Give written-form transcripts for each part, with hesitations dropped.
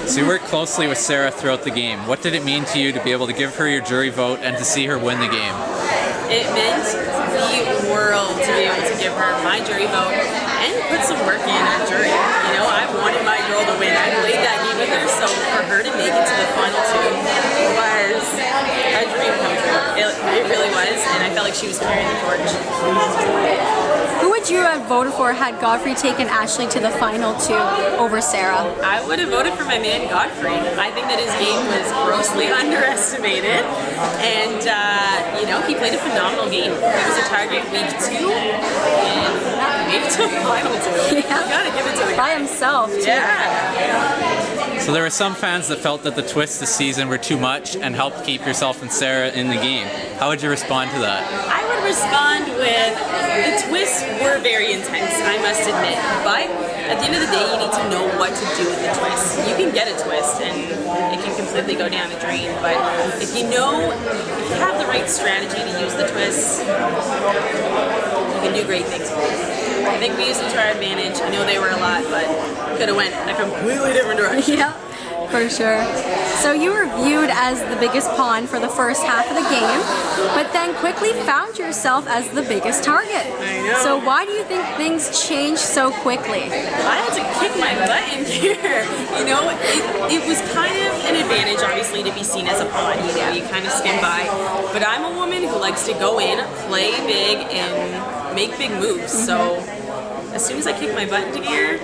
So you worked closely with Sarah throughout the game. What did it mean to you to be able to give her your jury vote and to see her win the game? It meant the world to be able to give her my jury vote and put some work in at jury. You know, I wanted my girl to win. I played that game with her, so for her to make it to the final two was a dream come true. It really was, and I felt like she was carrying the torch. Who would you have voted for had Godfrey taken Ashley to the final two over Sarah? I would have voted for my man Godfrey. I think that his game was grossly underestimated, and you know, he played a phenomenal game. He was a target week 2 and made it to the final 2. Yeah. You gotta give it to the By guy. himself, too. Yeah. So there were some fans that felt that the twists this season were too much and helped keep yourself and Sarah in the game. How would you respond to that? I would respond with, the twists were very intense, I must admit, but at the end of the day, you need to know what to do with the twist. You can get a twist and it can completely go down the drain, but if you have the right strategy to use the twists, you can do great things with it. I think we used it to our advantage. I know they were a lot, but could have went a completely different direction. Yeah, for sure. So you were viewed as the biggest pawn for the first half of the game, but then quickly found yourself as the biggest target. I know. So why do you think things changed so quickly? I had to kick my butt in here. You know, it was kind of an advantage, obviously, to be seen as a pawn. You know, you kind of skim by. But I'm a woman who likes to go in, play big, and make big moves. So as soon as I kicked my butt into gear,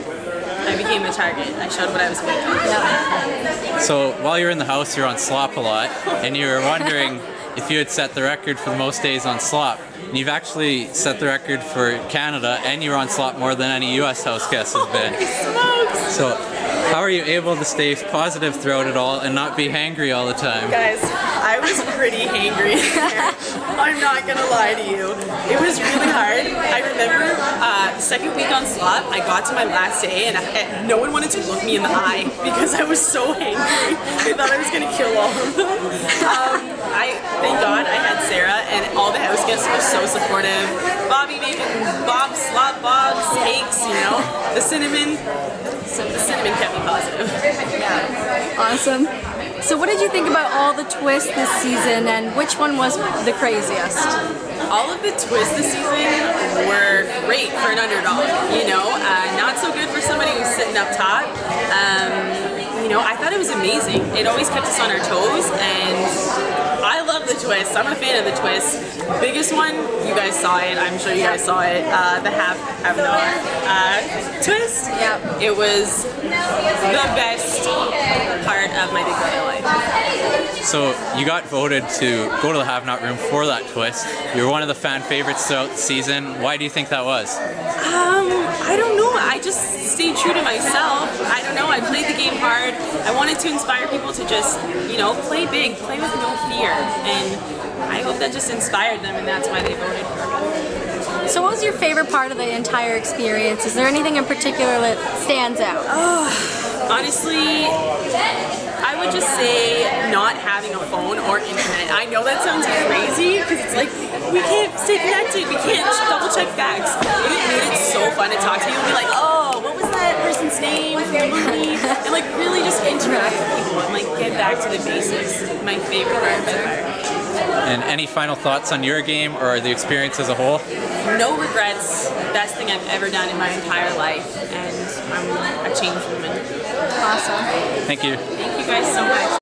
I became the target. I showed what I was made of. Yeah. So while you were in the house, you were on slop a lot, and you were wondering if you had set the record for the most days on slop. And you've actually set the record for Canada, and you were on slop more than any US house guest has been. Holy smokes! So how are you able to stay positive throughout it all and not be hangry all the time? Guys, I was pretty hangry there. I'm not gonna lie to you. It was really hard. I remember second week on slop, I got to my last day and no one wanted to look me in the eye because I was so hangry. They thought I was gonna kill all of them. Thank God I had Sarah and all the house guests were so supportive. Bobby making Bob's slop bogs, cakes, you know, the cinnamon. So the cinnamon kept me positive. Yeah. Awesome. So what did you think about all the twists this season, and which one was the craziest? All of the twists this season were great for an underdog, you know, not so good for somebody who's sitting up top. You know, I thought it was amazing. It always kept us on our toes, and I love the twists. I'm a fan of the twists. Biggest one, you guys saw it. I'm sure you guys saw it. The have not twist. Yeah. It was the best part of my Big Brother life. So you got voted to go to the have not room for that twist. You were one of the fan favorites throughout the season. Why do you think that was? I don't know. I just stayed true to myself. I don't know. I played the game hard. I wanted to inspire people to just, you know, play big, play with no fear. And I hope that just inspired them, and that's why they voted for me. So what was your favorite part of the entire experience? Is there anything in particular that stands out? Honestly, I would just say not having a phone or internet. I know that sounds crazy because it's like we can't stay connected, we can't double check facts. It made it so fun to talk to people and be like, oh, what was that person's name from the movie? And like really just interact with people and like get back to the basics. My favorite part by far. And any final thoughts on your game or the experience as a whole? No regrets. Best thing I've ever done in my entire life, and I'm a changed woman. Awesome. Thank you. Thank you guys so much.